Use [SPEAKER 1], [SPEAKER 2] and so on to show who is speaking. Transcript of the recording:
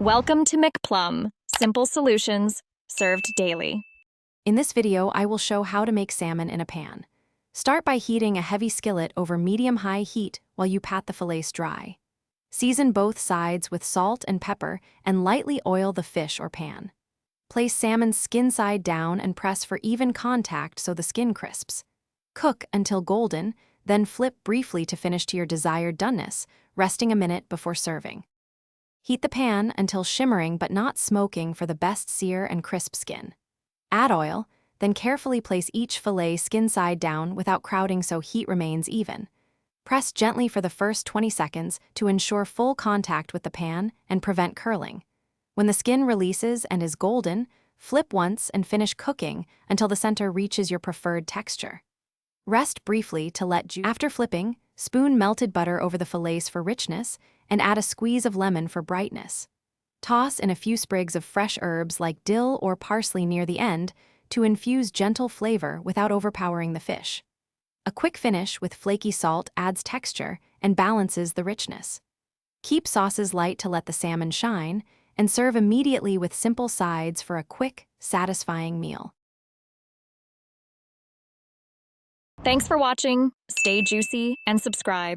[SPEAKER 1] Welcome to McPlum, simple solutions served daily.
[SPEAKER 2] In this video, I will show how to make salmon in a pan. Start by heating a heavy skillet over medium-high heat while you pat the fillets dry. Season both sides with salt and pepper and lightly oil the fish or pan. Place salmon skin side down and press for even contact so the skin crisps. Cook until golden, then flip briefly to finish to your desired doneness, resting a minute before serving. Heat the pan until shimmering but not smoking for the best sear and crisp skin. Add oil, then carefully place each fillet skin side down without crowding so heat remains even. Press gently for the first 20 seconds to ensure full contact with the pan and prevent curling. When the skin releases and is golden, flip once and finish cooking until the center reaches your preferred texture. Rest briefly to let juice. After flipping, spoon melted butter over the fillets for richness and add a squeeze of lemon for brightness. Toss in a few sprigs of fresh herbs like dill or parsley near the end to infuse gentle flavor without overpowering the fish. A quick finish with flaky salt adds texture and balances the richness. Keep sauces light to let the salmon shine, and serve immediately with simple sides for a quick, satisfying meal.
[SPEAKER 1] Thanks for watching. Stay juicy and subscribe.